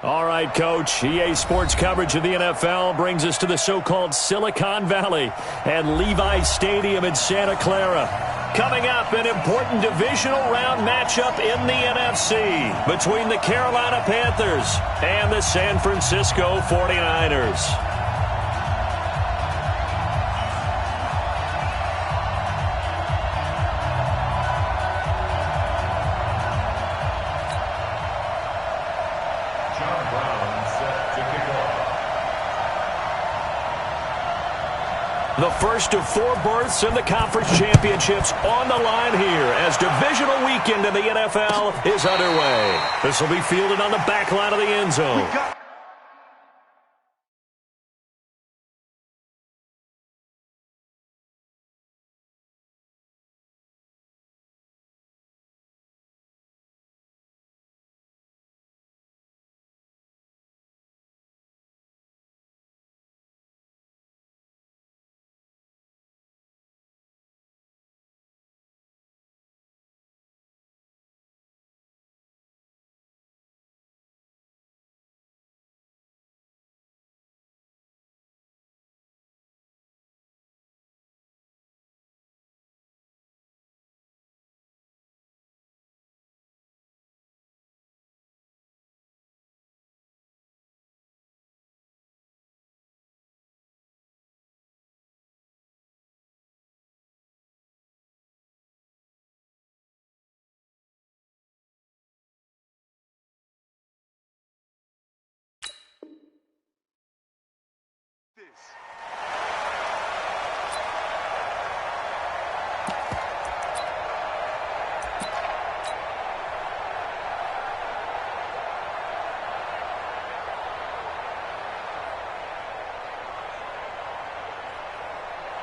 All right, Coach. EA Sports coverage of the NFL brings us to the so-called Silicon Valley and Levi's Stadium in Santa Clara. Coming up, an important divisional round matchup in the NFC between the Carolina Panthers and the San Francisco 49ers. The first of 4 berths in the conference championships on the line here as divisional weekend in the NFL is underway. This will be fielded on the back line of the end zone.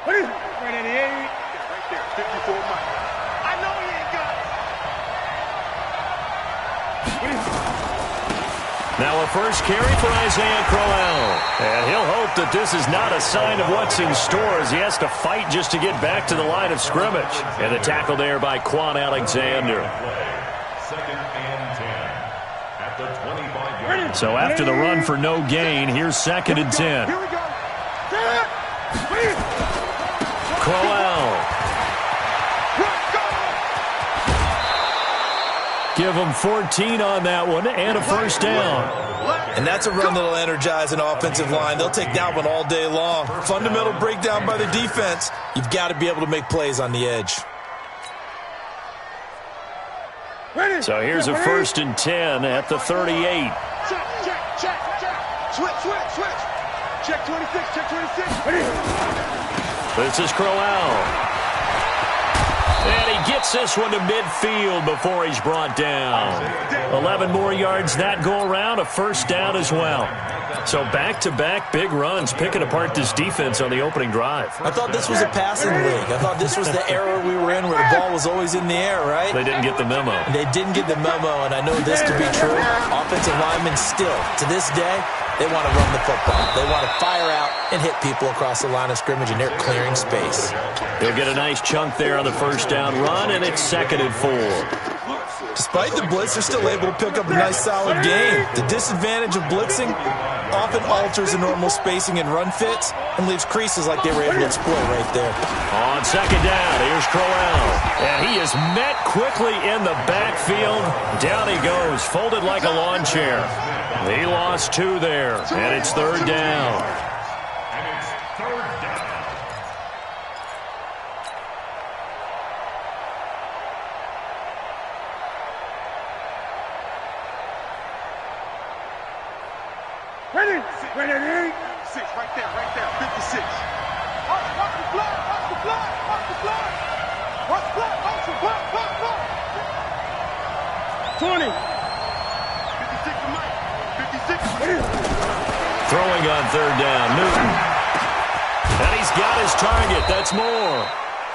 Right at the 80. Yeah, right there. 54 Mike. I know he ain't got it. Now a first carry for Isaiah Crowell. And he'll hope that this is not a sign of what's in store as he has to fight just to get back to the line of scrimmage. And the tackle there by Quan Alexander. Second and 10 at the 25-yard. So after the run for no gain, here's second and 10. Here we go. Crowell. Give him 14 on that one and a first down. And that's a run that'll energize an offensive line. They'll take that one all day long. Fundamental breakdown by the defense. You've got to be able to make plays on the edge. So here's a first and 10 at the 38. Check. Switch. Check 26, check 26. This is Crowell. And he gets this one to midfield before he's brought down. 11 more yards that go around, a first down as well. So back-to-back big runs, picking apart this defense on the opening drive. I thought this was a passing league. I thought this was the era we were in where the ball was always in the air, right? They didn't get the memo. They didn't get the memo, and I know this to be true. Offensive linemen still, to this day, they want to run the football. They want to fire out and hit people across the line of scrimmage, and they're clearing space. They'll get a nice chunk there on the first down run, and it's second and 4. Despite the blitz, they're still able to pick up a nice, solid game. The disadvantage of blitzing often alters the normal spacing and run fits and leaves creases like they were able to exploit right there. On second down, here's Crowell. And he is met quickly in the backfield. Down he goes, folded like a lawn chair. He lost 2 there, and it's third down. Ready? 6, right there, 56. Watch the block. 20. 56 to Mike. 56. Throwing on third down, Newton. And he's got his target. That's Moore.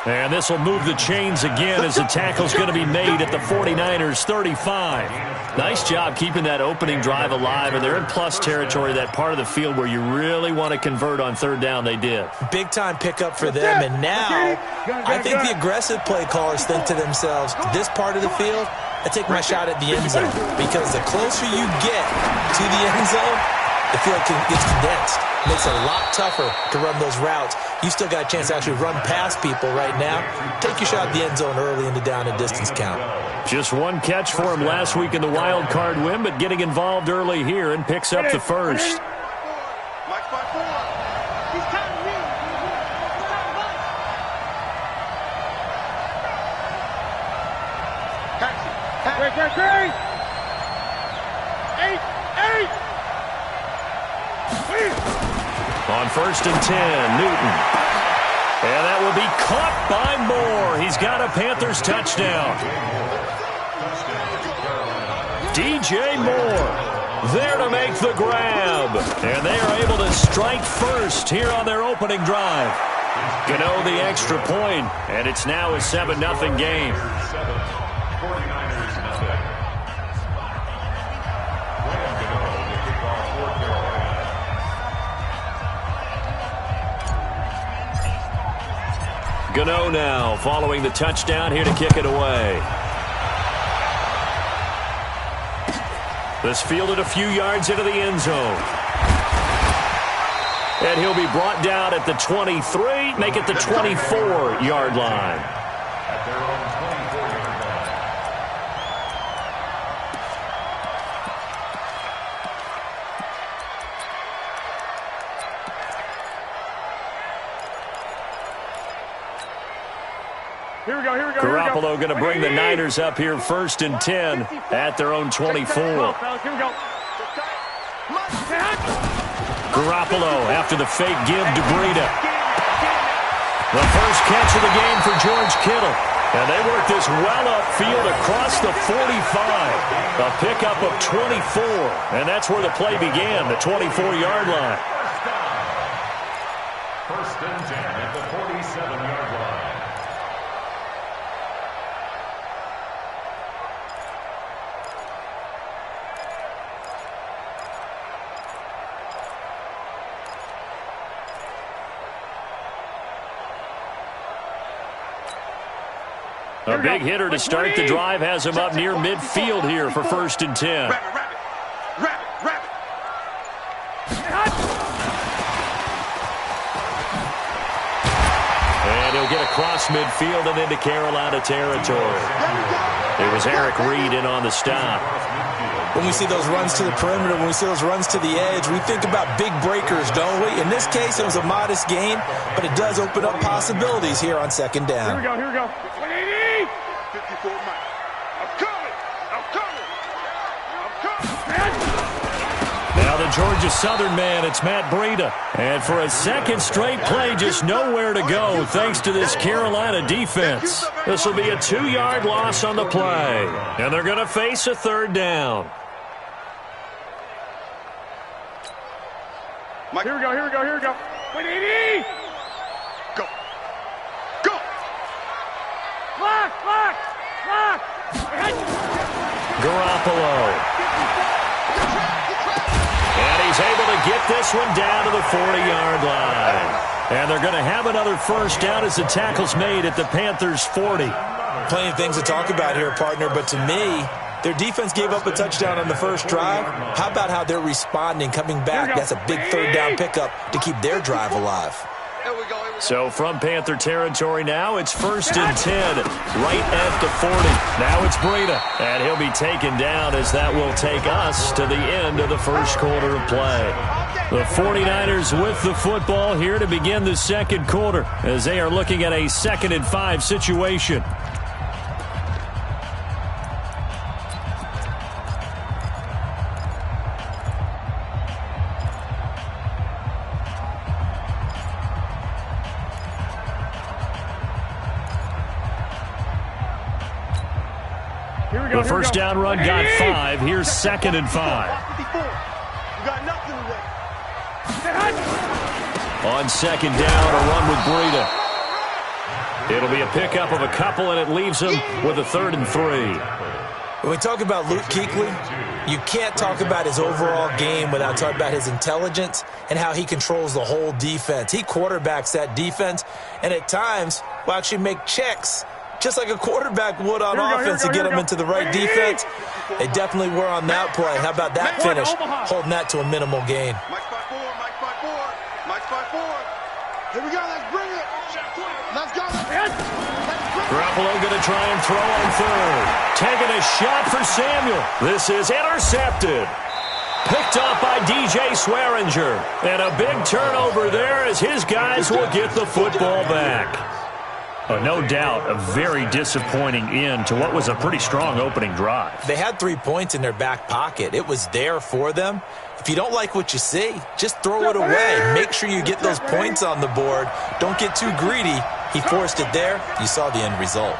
And this will move the chains again as the tackle's going to be made at the 49ers 35. Nice job keeping that opening drive alive, and they're in plus territory, that part of the field where you really want to convert on third down. They did. Big-time pickup for them, and now I think the aggressive play callers think to themselves, this part of the field, I take my shot at the end zone, because the closer you get to the end zone, the field gets condensed. Makes it a lot tougher to run those routes. You still got a chance to actually run past people right now. Take your shot at the end zone early in the down and distance count. Just one catch for him last week in the wild card win, but getting involved early here and picks up the first. On 1st and 10, Newton. And that will be caught by Moore. He's got a Panthers touchdown. DJ Moore there to make the grab. And they are able to strike first here on their opening drive. Gano the extra point, and it's now a 7-0 game. Gano now following the touchdown here to kick it away. This fielded a few yards into the end zone. And he'll be brought down at the 23, make it the 24-yard line. At their own 24-yard line. Here we go. Garoppolo going to bring the Niners up here 1st and 10 at their own 24. Here we go. Garoppolo after the fake give to Breida. The first catch of the game for George Kittle. And they work this well upfield across the 45. A pickup of 24. And that's where the play began, the 24-yard line. 1st and 10 at the 47-yard line. A big hitter to start the drive has him up near midfield here for 1st and 10. And he'll get across midfield and into Carolina territory. It was Eric Reed in on the stop. When we see those runs to the perimeter, when we see those runs to the edge, we think about big breakers, don't we? In this case, it was a modest gain, but it does open up possibilities here on 2nd down. Here we go. 180. 54 Mike. I'm coming. Now the Georgia Southern man, it's Matt Breida. And for a second straight play, just nowhere to go thanks to this Carolina defense. This will be a 2-yard loss on the play. And they're going to face a 3rd down. Here we go. 180. Go. Lock. Garoppolo. And he's able to get this one down to the 40-yard line. And they're going to have another 1st down as the tackle's made at the Panthers 40. Plenty of things to talk about here, partner, but to me, their defense gave up a touchdown on the first drive. How about how they're responding, coming back? That's a big 3rd down pickup to keep their drive alive. So from Panther territory now, it's 1st and 10, right at the 40. Now it's Breida, and he'll be taken down as that will take us to the end of the 1st quarter of play. The 49ers with the football here to begin the 2nd quarter as they are looking at a 2nd and 5 situation. The 1st down run got 5. Here's 2nd and 5. On 2nd down, a run with Breida. It'll be a pickup of a couple, and it leaves him with a 3rd and 3. When we talk about Luke Kuechly, you can't talk about his overall game without talking about his intelligence and how he controls the whole defense. He quarterbacks that defense, and at times will actually make checks, just like a quarterback would on offense to get them into the right defense. They definitely were on that play. How about that finish, holding that to a minimal gain? Mike's 5-4, Mike's 5-4, Mike's 5-4. Here we go, let's bring it. Let's go. Garoppolo going to try and throw on 3rd. Taking a shot for Samuel. This is intercepted. Picked off by DJ Swearinger. And a big turnover there as his guys will get the football back. No doubt a very disappointing end to what was a pretty strong opening drive. They had 3 points in their back pocket. It was there for them. If you don't like what you see, just throw it away. Make sure you get those points on the board. Don't get too greedy. He forced it there. You saw the end result.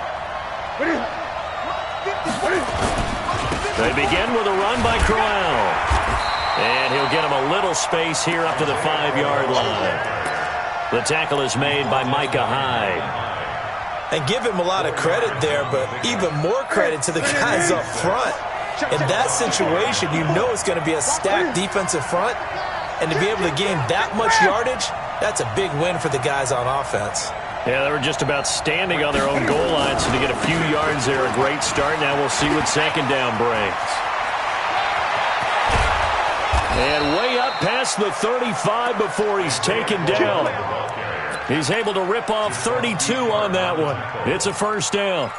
They begin with a run by Crowell. And he'll get him a little space here up to the 5-yard line. The tackle is made by Micah Hyde. And give him a lot of credit there, but even more credit to the guys up front. In that situation, you know it's going to be a stacked defensive front. And to be able to gain that much yardage, that's a big win for the guys on offense. Yeah, they were just about standing on their own goal line, so to get a few yards there, a great start. Now we'll see what 2nd down brings. And way up past the 35 before he's taken down. He's able to rip off 32 on that one. It's a 1st down.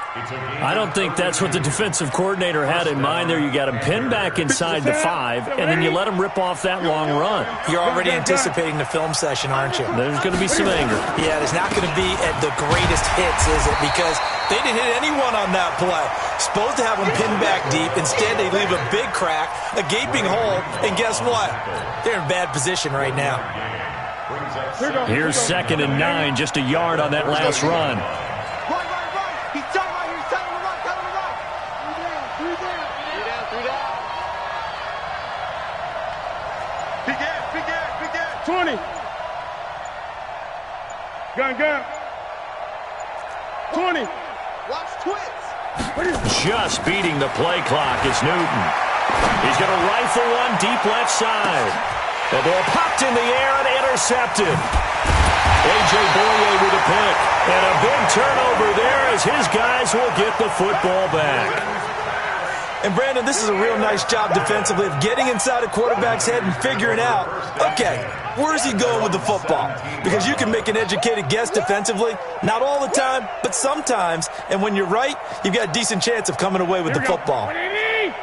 I don't think that's what the defensive coordinator had in mind there. You got him pinned back inside the 5, and then you let him rip off that long run. You're already anticipating the film session, aren't you? There's going to be some anger. Yeah, there's not going to be at the greatest hits, is it? Because they didn't hit anyone on that play. Supposed to have him pinned back deep. Instead, they leave a big crack, a gaping hole, and guess what? They're in bad position right now. Here's 2nd and 9, just a yard on that last run. Right. He's telling right here. He's telling him right. Three down. Big gas. 20. Gun. 20. Watch twits. Just beating the play clock is Newton. He's going to rifle one deep left side. The ball popped in the air and intercepted. A.J. Boye with a pick. And a big turnover there as his guys will get the football back. And, Brandon, this is a real nice job defensively of getting inside a quarterback's head and figuring out, okay, where's he going with the football? Because you can make an educated guess defensively, not all the time, but sometimes. And when you're right, you've got a decent chance of coming away with the football.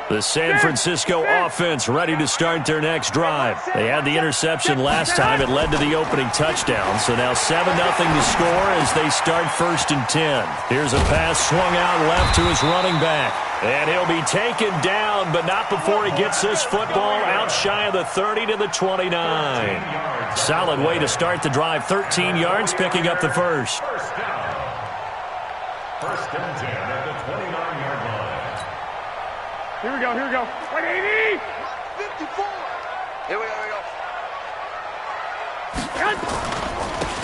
The San Francisco offense ready to start their next drive. They had the interception last time. It led to the opening touchdown. So now 7-0 to score as they start 1st and 10. Here's a pass swung out left to his running back. And he'll be taken down, but not before he gets this football out shy of the 30 to the 29. Solid way to start the drive. 13 yards, picking up the 1st. 1st and 10 at the 29-yard line. Here we go. 180. 54. Here we go.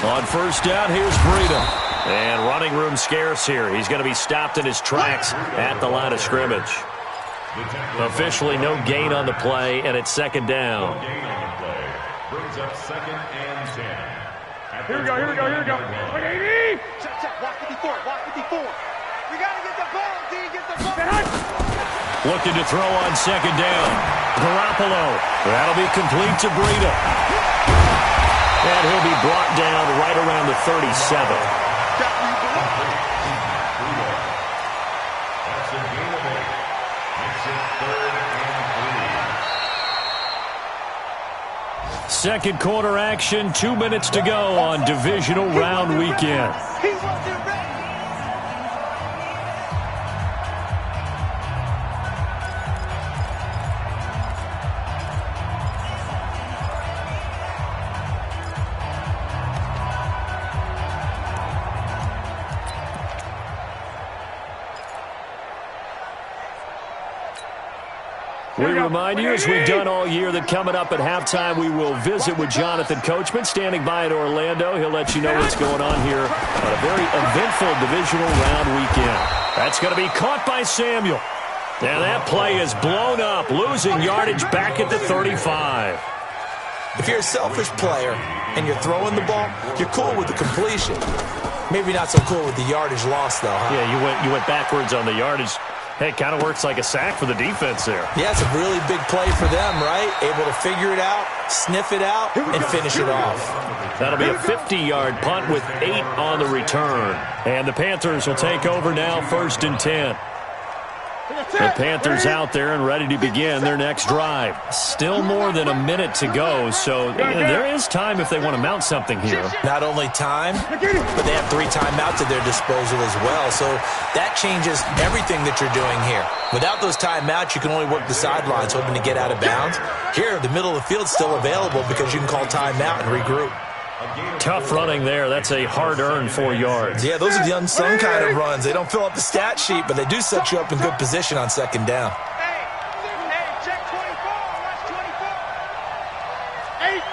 On 1st down, here's Breida. And running room scarce here. He's going to be stopped in his tracks at the line of scrimmage. Officially no gain on the play, and it's 2nd down. No gain on the play. Brings up 2nd and 10. Here we go. 180. Check. Watch 54. We got to get the ball, D. Get the ball. Looking to throw on 2nd down. Garoppolo. That'll be complete to Breida. And he'll be brought down right around the 37. That's a gain of 8. Makes it 3rd and 3. Second quarter action, 2 minutes to go on divisional round weekend. He wasn't ready. We remind you, as we've done all year, that coming up at halftime, we will visit with Jonathan Coachman, standing by in Orlando. He'll let you know what's going on here on a very eventful divisional round weekend. That's going to be caught by Samuel. And that play is blown up, losing yardage back at the 35. If you're a selfish player and you're throwing the ball, you're cool with the completion. Maybe not so cool with the yardage loss, though, huh? Yeah, you went backwards on the yardage. Hey, it kind of works like a sack for the defense there. Yeah, it's a really big play for them, right? Able to figure it out, sniff it out, and finish it off. That'll be a 50-yard punt with 8 on the return. And the Panthers will take over now, 1st and 10. The Panthers out there and ready to begin their next drive. Still more than a minute to go, so there is time if they want to mount something here. Not only time, but they have 3 timeouts at their disposal as well, so that changes everything that you're doing here. Without those timeouts, you can only work the sidelines hoping to get out of bounds. Here, the middle of the field's still available because you can call timeout and regroup. Tough running there. That's a hard-earned 4 yards. Yeah, those are the unsung kind of runs. They don't fill up the stat sheet, but they do set you up in good position on 2nd down. Hey, check 24. Watch 24. 8.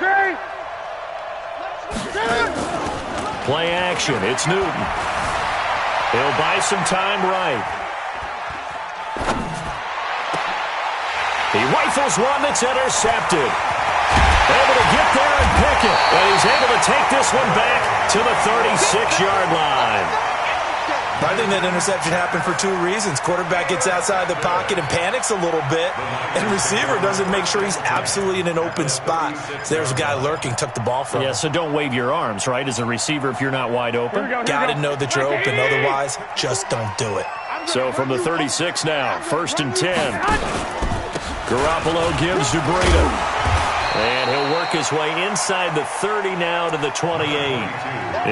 Great. Play action. It's Newton. He'll buy some time right. He rifles one that's intercepted. Able to get there and pick it. And he's able to take this one back to the 36-yard line. I think that interception happened for 2 reasons. Quarterback gets outside the pocket and panics a little bit, and receiver doesn't make sure he's absolutely in an open spot. So there's a guy lurking, took the ball from him. Yeah, so don't wave your arms, right, as a receiver if you're not wide open. Got to know that you're open. Otherwise, just don't do it. So from the 36 now, 1st and 10. Garoppolo gives to Breda. And he'll work his way inside the 30 now to the 28.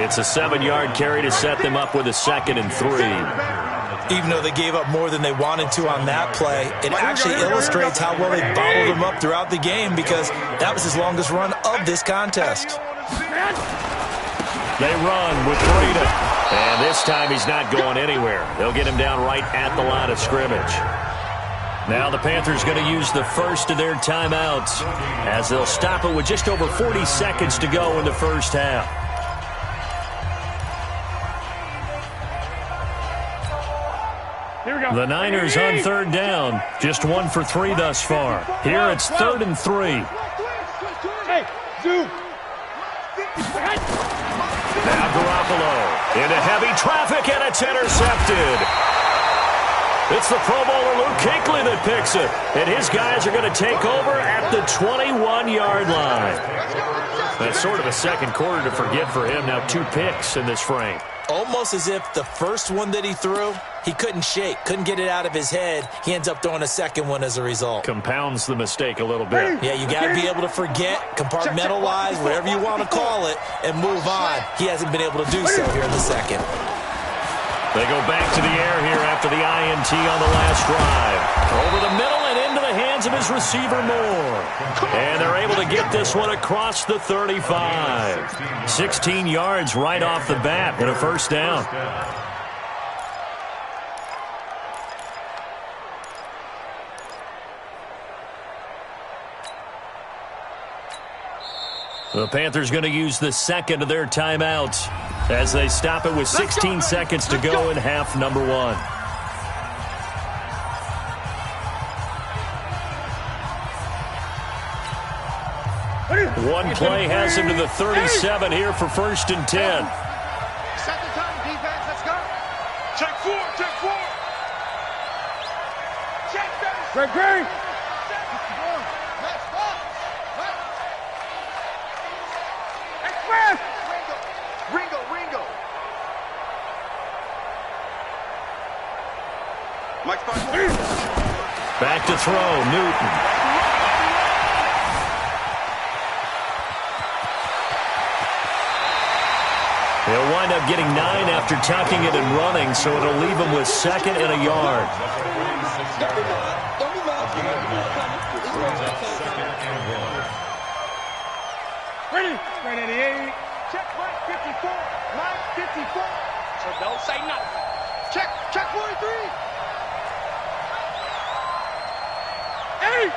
It's a 7-yard carry to set them up with a 2nd and 3. Even though they gave up more than they wanted to on that play, it actually illustrates how well they bottled them up throughout the game because that was his longest run of this contest. They run with Breda. And this time he's not going anywhere. They'll get him down right at the line of scrimmage. Now the Panthers going to use the first of their timeouts as they'll stop it with just over 40 seconds to go in the first half. Here we go. The Niners on 3rd down, just 1 for 3 thus far. Here it's 3rd and 3. Hey, zoom. Now Garoppolo into heavy traffic, and it's intercepted. It's the Pro Bowler Luke Kuechly that picks it. And his guys are going to take over at the 21-yard line. That's sort of a second quarter to forget for him. Now 2 picks in this frame. Almost as if the first one that he threw, he couldn't shake, couldn't get it out of his head. He ends up throwing a second one as a result. Compounds the mistake a little bit. Yeah, you got to be able to forget, compartmentalize, whatever you want to call it, and move on. He hasn't been able to do so here in the second. They go back to the air here after the INT on the last drive. Over the middle and into the hands of his receiver Moore. And they're able to get this one across the 35. 16 yards right off the bat and a 1st down. The Panthers going to use the 2nd of their timeouts as they stop it with 16 seconds to go in half number 1. One play has him to the 37 here for 1st and 10. Second time, defense, let's go. Check 4. Check 3. Great. Ringo. Back to throw, Newton. He'll wind up getting 9 after tucking it and running, so it'll leave him with 2nd and a yard. Ready, 88. Check right 54. Line 54. So don't say nothing. Check 43. Hey!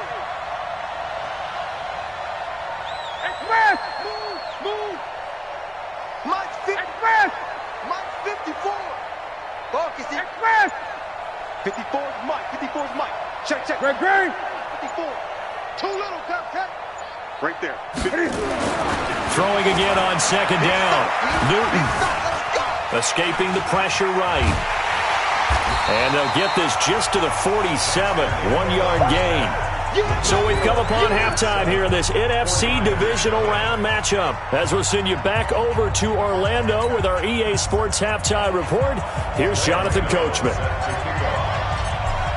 Express! Move! Mike's 50. Express! Mike's 54. Focus it. Express! 54 is Mike. 54 is Mike. Check. Greg. 54. Too little, cut. Right there. Throwing again on second down. Newton escaping the pressure right. And they'll get this just to the 47. 1-yard gain. So we've come upon halftime here in this NFC divisional round matchup. As we'll send you back over to Orlando with our EA Sports halftime report, here's Jonathan Coachman.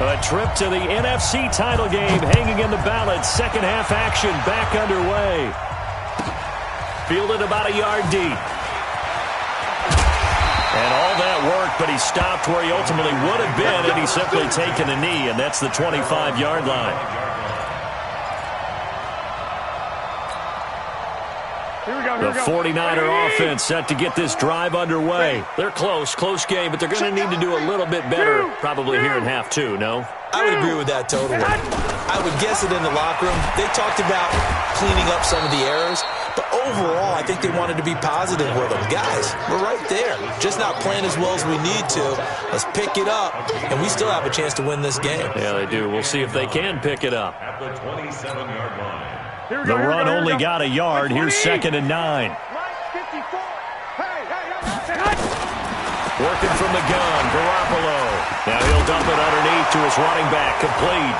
A trip to the NFC title game hanging in the balance. Second half action back underway. Fielded about a yard deep. And all that work, but he stopped where he ultimately would have been had he simply taken a knee, and that's the 25-yard line. The 49er offense set to get this drive underway. They're close game, but they're going to need to do a little bit better probably here in half two, no? I would agree with that totally. I would guess it in the locker room. They talked about cleaning up some of the errors, but overall, I think they wanted to be positive with them. Guys, we're right there. Just not playing as well as we need to. Let's pick it up, and we still have a chance to win this game. Yeah, they do. We'll see if they can pick it up. At the 27-yard line. The run only got a yard. Here's 2nd and 9. Working from the gun, Garoppolo. Now he'll dump it underneath to his running back, complete.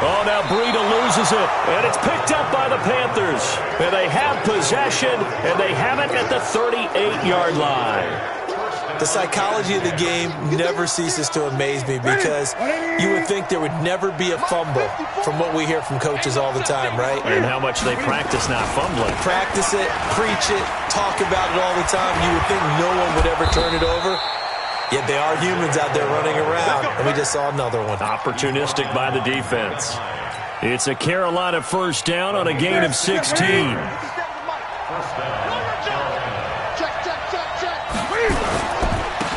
Oh, now Breida loses it, and it's picked up by the Panthers. And they have possession, and they have it at the 38-yard line. The psychology of the game never ceases to amaze me because you would think there would never be a fumble from what we hear from coaches all the time, right? And how much they practice not fumbling. Practice it, preach it, talk about it all the time. You would think no one would ever turn it over. Yet they are humans out there running around, and we just saw another one. Opportunistic by the defense. It's a Carolina first down on a gain of 16.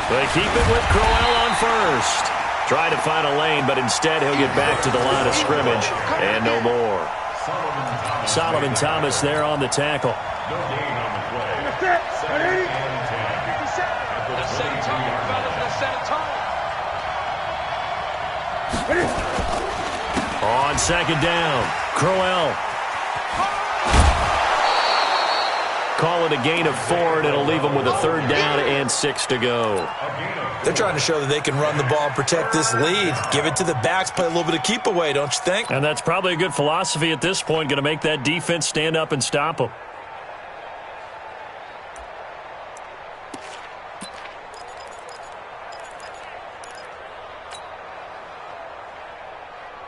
They keep it with Crowell on first. Try to find a lane, but instead he'll get back to the line of scrimmage, and no more. Solomon Thomas there on the tackle. No gain on the play. 2nd and 10. On second down, Crowell. Call it a gain of 4, and it'll leave them with a 3rd down and 6 to go. They're trying to show that they can run the ball and protect this lead. Give it to the backs, play a little bit of keep away, don't you think? And that's probably a good philosophy at this point, going to make that defense stand up and stop them.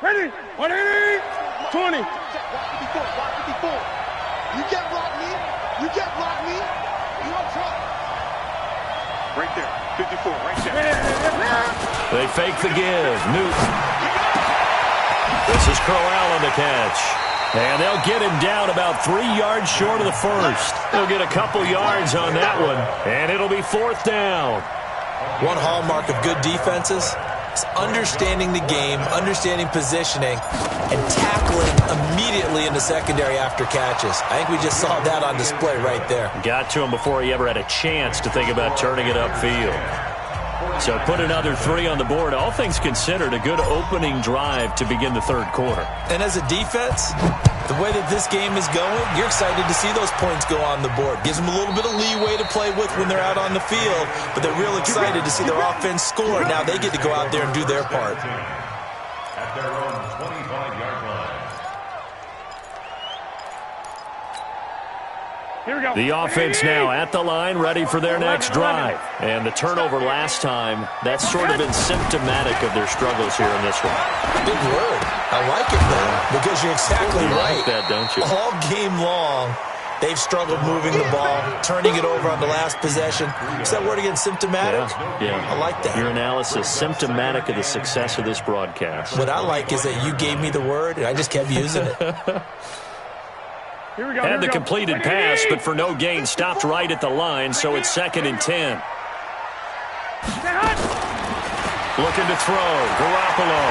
Ready? 180, 20. Block 54. You can't block me. You can't block me. You on trouble. Right there. 54, right there. They fake the give. Newton. This is Crowell on the catch. And they'll get him down about 3 yards short of the first. They'll get a couple yards on that one, and it'll be 4th down. One hallmark of good defenses is understanding the game, understanding positioning, and tackling immediately in the secondary after catches. I think we just saw that on display right there. Got to him before he ever had a chance to think about turning it upfield. So put another 3 on the board. All things considered, a good opening drive to begin the 3rd quarter. And as a defense, the way that this game is going, you're excited to see those points go on the board. Gives them a little bit of leeway to play with when they're out on the field, but they're real excited to see their offense score. Now they get to go out there and do their part. At their own 25-yard line. Here we go. The offense now at the line, ready for their next drive. And the turnover last time, that's sort of been symptomatic of their struggles here in this one. Big word. I like it, though, because you're exactly right. You like that, don't you? All game long, they've struggled moving the ball, turning it over on the last possession. Is that word again, symptomatic? Yeah. I like that. Your analysis, symptomatic of the success of this broadcast. What I like is that you gave me the word, and I just kept using it. Here we go. Had the completed pass, but for no gain, stopped right at the line, so it's 2nd and 10. Looking to throw. Garoppolo.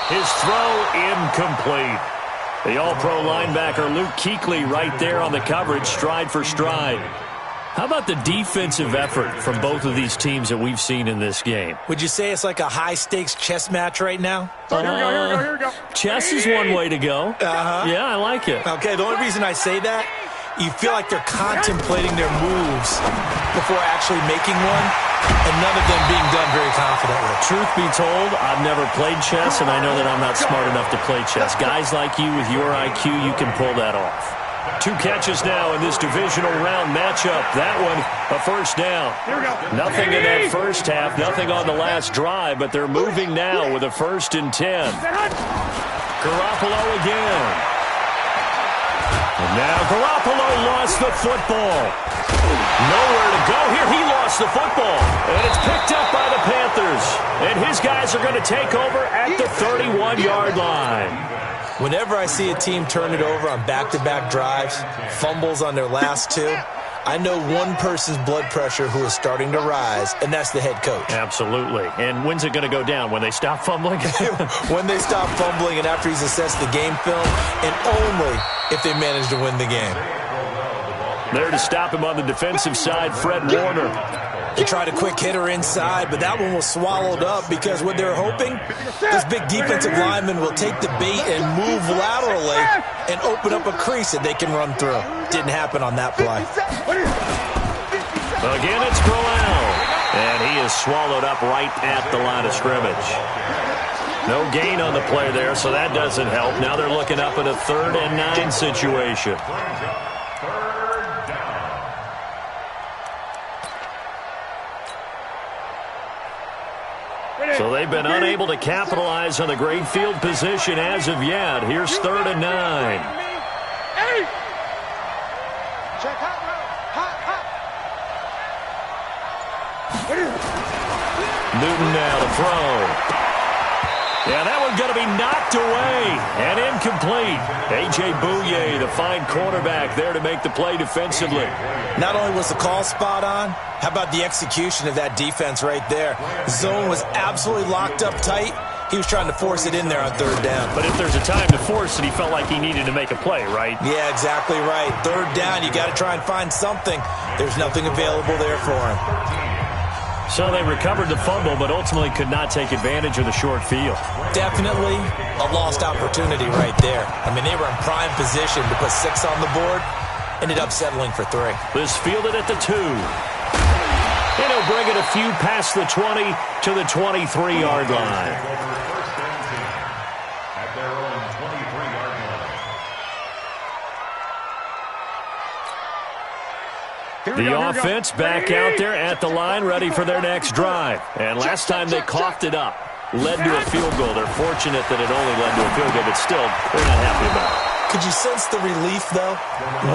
His throw incomplete. The all-pro linebacker Luke Kuechly right there on the coverage, stride for stride. How about the defensive effort from both of these teams that we've seen in this game? Would you say it's like a high-stakes chess match right now? Here we go. Chess is one way to go. Yeah, I like it. Okay, the only reason I say that, you feel like they're contemplating their moves before actually making one, and none of them being done very confidently. Truth be told, I've never played chess, and I know that I'm not smart enough to play chess. Guys like you with your IQ, you can pull that off. 2 catches now in this divisional round matchup. That one, a first down. Nothing in that first half, nothing on the last drive, but they're moving now with a 1st and 10. Garoppolo again. And now Garoppolo lost the football. Nowhere to go here. He lost the football. And it's picked up by the Panthers. And his guys are going to take over at the 31-yard line. Whenever I see a team turn it over on back-to-back drives, fumbles on their last 2, I know one person's blood pressure who is starting to rise, and that's the head coach. Absolutely. And when's it going to go down? When they stop fumbling? When they stop fumbling and after he's assessed the game film, and only if they manage to win the game. There to stop him on the defensive side, Fred Warner. They tried a quick hitter inside, but that one was swallowed up because what they're hoping, this big defensive lineman will take the bait and move laterally and open up a crease that they can run through. Didn't happen on that play. Again, it's Crowell. And he is swallowed up right at the line of scrimmage. No gain on the play there, so that doesn't help. Now they're looking up at a 3rd and 9 situation. So they've been unable to capitalize on the great field position as of yet. Here's 3rd and 9. Newton now to throw. Yeah, that one's going to be knocked away and incomplete. A.J. Bouye, the fine cornerback, there to make the play defensively. Not only was the call spot on, how about the execution of that defense right there? Zone was absolutely locked up tight. He was trying to force it in there on 3rd down. But if there's a time to force it, he felt like he needed to make a play, right? Yeah, exactly right. 3rd down, you got to try and find something. There's nothing available there for him. So they recovered the fumble, but ultimately could not take advantage of the short field. Definitely a lost opportunity right there. I mean, they were in prime position to put 6 on the board. Ended up settling for 3. This fielded at the 2. And he'll bring it a few past the 20 to the 23-yard line. At their own 23-yard line. The offense back out there at the line, ready for their next drive. And last time they coughed it up, led to a field goal. They're fortunate that it only led to a field goal, but still, they're not happy about it. Could you sense the relief, though,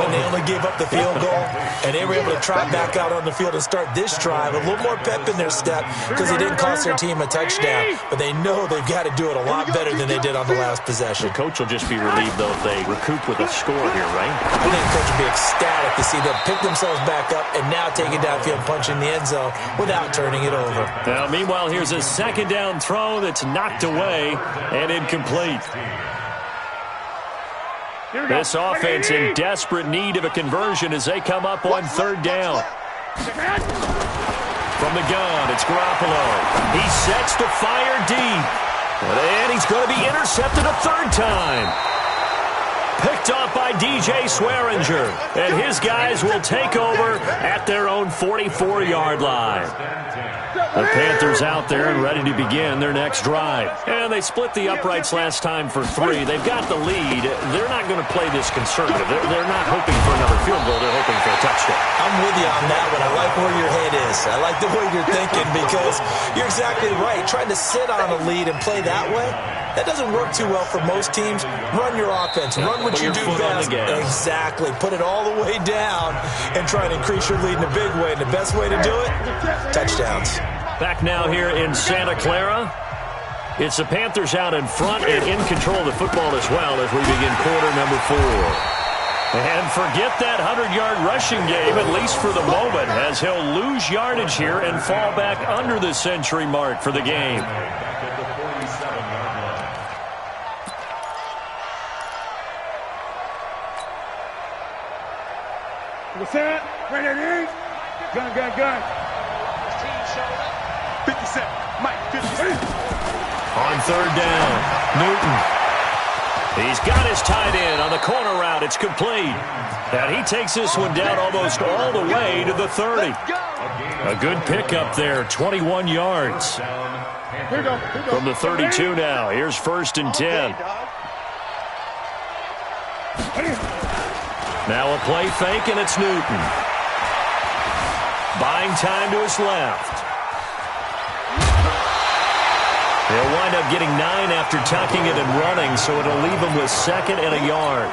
when they only gave up the field goal and they were able to trot back out on the field and start this drive? A little more pep in their step because they didn't cost their team a touchdown, but they know they've got to do it a lot better than they did on the last possession. The coach will just be relieved, though, if they recoup with a score here, right? I think the coach will be ecstatic to see them pick themselves back up and now take it downfield, punch in the end zone without turning it over. Now, meanwhile, here's a 2nd down throw that's knocked away and incomplete. This offense in desperate need of a conversion as they come up on 3rd down. From the gun, it's Garoppolo. He sets to fire deep. And he's going to be intercepted a 3rd time. Picked off by DJ Swearinger. And his guys will take over at their own 44-yard line. The Panthers out there and ready to begin their next drive. And they split the uprights last time for 3. They've got the lead. They're not going to play this conservative. They're not hoping for another field goal. They're hoping for a touchdown. I'm with you on that one. I like where your head is. I like the way you're thinking because you're exactly right. Trying to sit on a lead and play that way, that doesn't work too well for most teams. Run your offense. Run what you do best. Exactly. Put it all the way down and try and increase your lead in a big way. And the best way to do it, touchdowns. Back now here in Santa Clara. It's the Panthers out in front and in control of the football as well as we begin quarter number 4. And forget that 100-yard rushing game, at least for the moment, as he'll lose yardage here and fall back under the century mark for the game. Back at the 47-yard line. What's that? Right at it. Gun. 57. Mike, 57. On third down, Newton. He's got his tight end on the corner route. It's complete. And he takes this one down almost all the way to the 30. A good pickup there, 21 yards. Here we go. From the 32 now. Here's 1st and 10. Now a play fake, and it's Newton. Buying time to his left. He'll wind up getting 9 after tucking it and running, so it'll leave him with 2nd and a yard.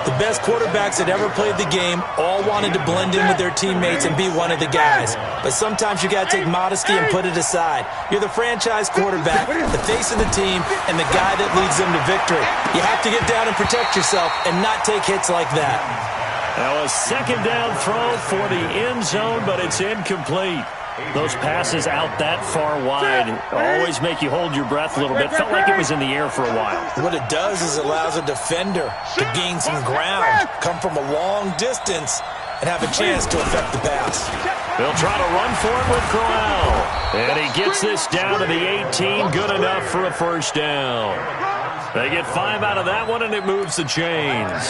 The best quarterbacks that ever played the game all wanted to blend in with their teammates and be one of the guys. But sometimes you got to take modesty and put it aside. You're the franchise quarterback, the face of the team, and the guy that leads them to victory. You have to get down and protect yourself and not take hits like that. Now a 2nd down throw for the end zone, but it's incomplete. Those passes out that far wide always make you hold your breath a little bit. Felt like it was in the air for a while. What it does is it allows a defender to gain some ground, come from a long distance, and have a chance to affect the pass. They'll try to run for it with Corral. And he gets this down to the 18, good enough for a 1st down. They get 5 out of that one, and it moves the chains.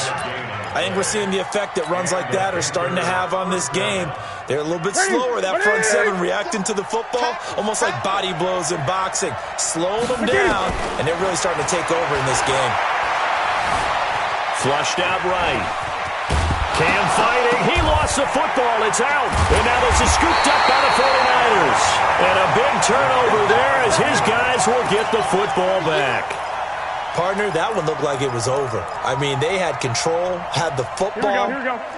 I think we're seeing the effect that runs like that are starting to have on this game. They're a little bit slower, that front 7 reacting to the football, almost like body blows in boxing. Slowing them down, and they're really starting to take over in this game. Flushed out right. Cam fighting. He lost the football. It's out. And now this is scooped up by the 49ers. And a big turnover there as his guys will get the football back. Partner, that one looked like it was over. I mean, they had control, had the football,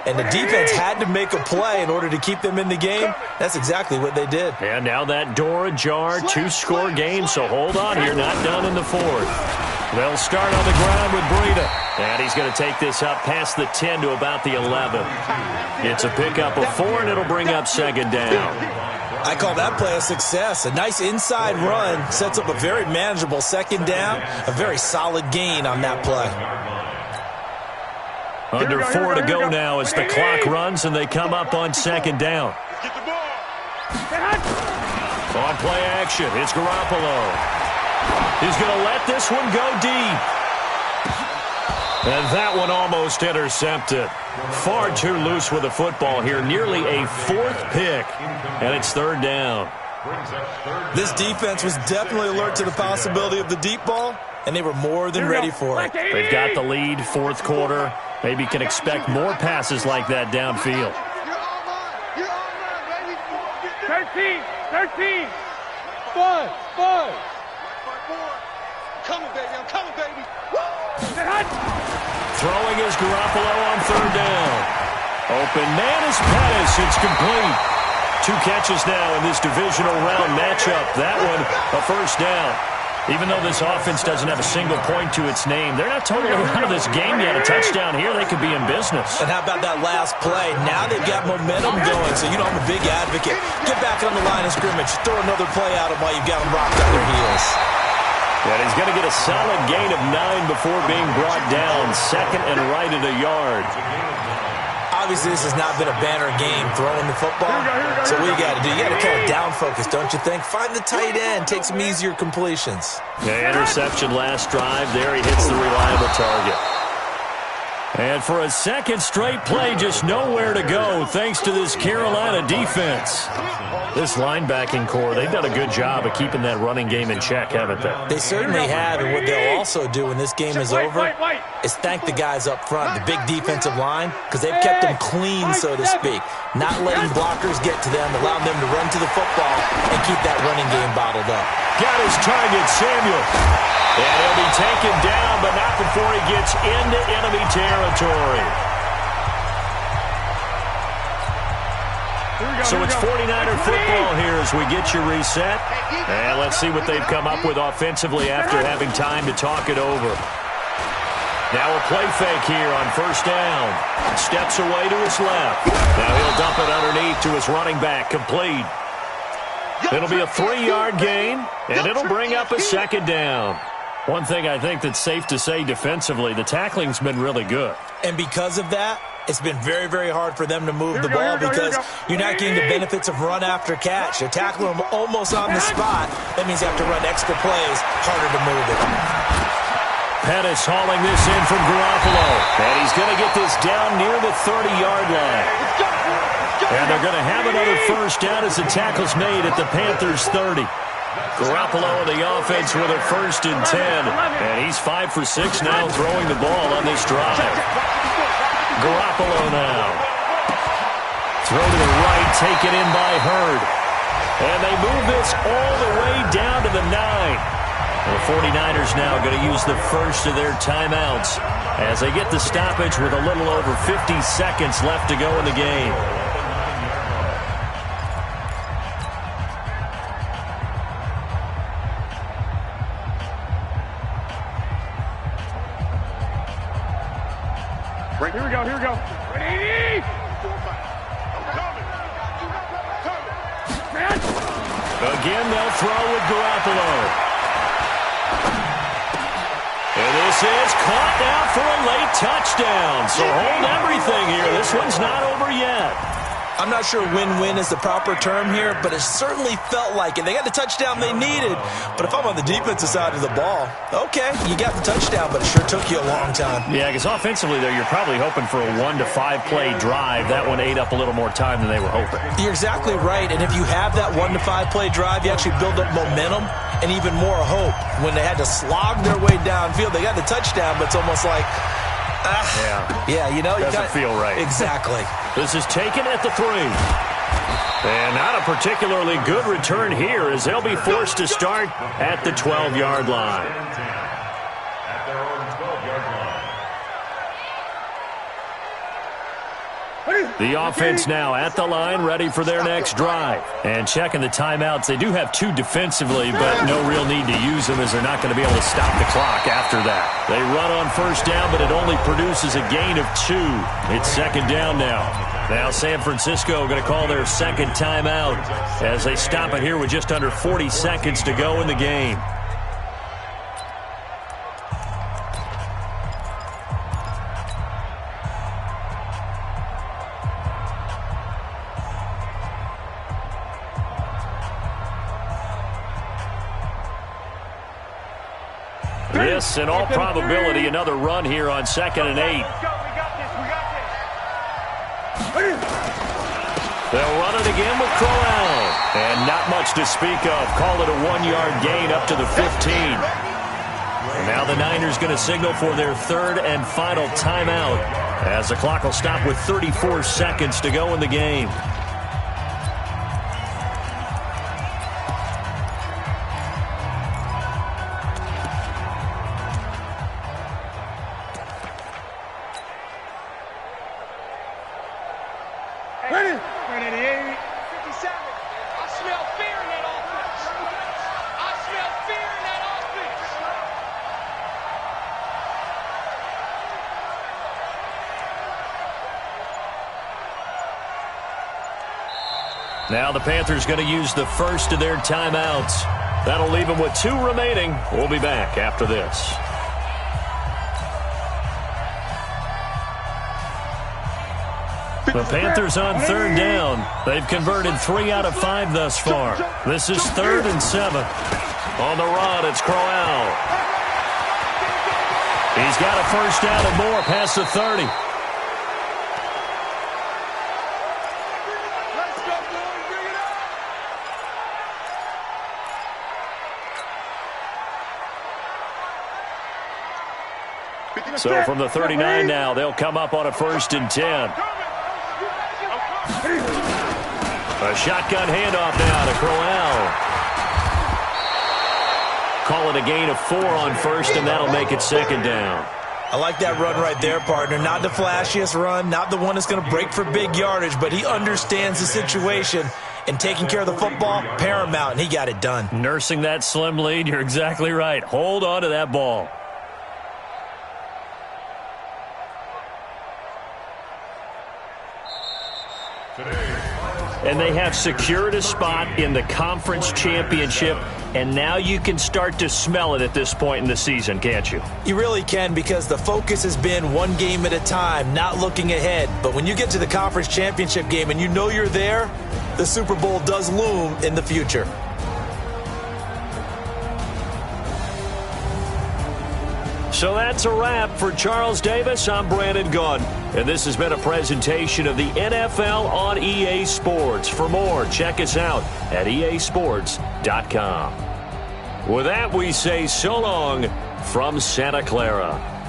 and the defense had to make a play in order to keep them in the game. That's exactly what they did. And now that door ajar, 2-score game, so hold on here, not done in the 4th. They'll start on the ground with Breida. And he's going to take this up past the 10 to about the 11. It's a pickup of 4, and it'll bring up 2nd down. I call that play a success. A nice inside run sets up a very manageable 2nd down, a very solid gain on that play. Under 4 to go now as the clock runs and they come up on 2nd down. On play action, it's Garoppolo. He's going to let this one go deep. And that one almost intercepted. Far too loose with the football here. Nearly a 4th pick. And it's 3rd down. This defense was definitely alert to the possibility of the deep ball, and they were more than ready for it. They've got the lead, 4th quarter. Maybe can expect more passes like that downfield. 13. 5. Coming, baby. I'm coming, baby. Throwing is Garoppolo on 3rd down. Open man is Pettis. It's complete. 2 catches now in this divisional round matchup. That one a 1st down. Even though this offense doesn't have a single point to its name, they're not totally out of this game yet. A touchdown here, they could be in business. And how about that last play? Now they've got momentum going, so you know I'm a big advocate. Get back on the line of scrimmage. Throw another play at them while you've got them rocked on their heels. And he's going to get a solid gain of 9 before being brought down. 2nd and right at a yard. Obviously, this has not been a banner game throwing the football. So what you got to do? You got to kind of down focus, don't you think? Find the tight end. Take some easier completions. Yeah, interception last drive. There he hits the reliable target. And for a 2nd straight play, just nowhere to go thanks to this Carolina defense. This linebacking core, they've done a good job of keeping that running game in check, haven't they? They certainly have, and what they'll also do when this game is over is thank the guys up front, the big defensive line, because they've kept them clean, so to speak. Not letting blockers get to them, allowing them to run to the football and keep that running game bottled up. Got his target, Samuel. And he'll be taken down, but not before he gets into enemy territory. So it's 49er football here as we get you reset. And let's see what they've come up with offensively after having time to talk it over. Now a play fake here on first down. Steps away to his left. Now he'll dump it underneath to his running back, complete. It'll be a 3-yard gain, and it'll bring up a second down. One thing I think that's safe to say defensively, the tackling's been really good. And because of that, it's been very, very hard for them to move the ball because you're not getting the benefits of run after catch. You're tackling them almost on the spot. That means you have to run extra plays, harder to move it. Pettis hauling this in from Garoppolo. And he's going to get this down near the 30-yard line. And they're going to have another first down as the tackle's made at the Panthers' 30. Garoppolo on the offense with a 1st and 10. And he's 5 for 6 now throwing the ball on this drive. Garoppolo now. Throw to the right, taken in by Hurd. And they move this all the way down to the 9. The 49ers now going to use the first of their timeouts as they get the stoppage with a little over 50 seconds left to go in the game. Right, here we go, here we go. Ready? Again, they'll throw with Garoppolo. And this is caught now for a late touchdown. So hold everything here. This one's not over yet. I'm not sure win-win is the proper term here, but it certainly felt like it. They got the touchdown they needed. But if I'm on the defensive side of the ball, okay, you got the touchdown, but it sure took you a long time. Yeah, because offensively there, you're probably hoping for a 1 to 5 play drive. That one ate up a little more time than they were hoping. You're exactly right. And if you have that 1 to 5 play drive, you actually build up momentum and even more hope. When they had to slog their way downfield, they got the touchdown, but it's almost like, yeah, you know, doesn't feel right. Exactly. This is taken at the 3. And not a particularly good return here as they'll be forced to start at the 12-yard line. At their own 12-yard line. The offense now at the line, ready for their next drive. And checking the timeouts, they do have 2 defensively, but no real need to use them as they're not going to be able to stop the clock after that. They run on first down, but it only produces a gain of 2. It's second down now. Now San Francisco going to call their second timeout as they stop it here with just under 40 seconds to go in the game. This, in all probability, another run here on 2nd and 8. They'll run it again with Crowell. And not much to speak of. Call it a 1-yard gain up to the 15. And now the Niners going to signal for their 3rd and final timeout as the clock will stop with 34 seconds to go in the game. Now the Panthers going to use the first of their timeouts. That'll leave them with 2 remaining. We'll be back after this. The Panthers on 3rd down. They've converted 3 out of 5 thus far. This is 3rd and 7. On the run, it's Crowell. He's got a first down and more past the 30. So from the 39 now, they'll come up on a 1st and 10. A shotgun handoff now to Crowell. Call it a gain of 4 on 1st, and that'll make it 2nd down. I like that run right there, partner. Not the flashiest run, not the one that's going to break for big yardage, but he understands the situation, and taking care of the football, paramount, and he got it done. Nursing that slim lead, you're exactly right. Hold on to that ball. And they have secured a spot in the conference championship, and now you can start to smell it at this point in the season, can't you? You really can, because the focus has been one game at a time, not looking ahead. But when you get to the conference championship game and you know you're there, the Super Bowl does loom in the future. So that's a wrap for Charles Davis. I'm Brandon Gunn, and this has been a presentation of the NFL on EA Sports. For more, check us out at easports.com. With that, we say so long from Santa Clara.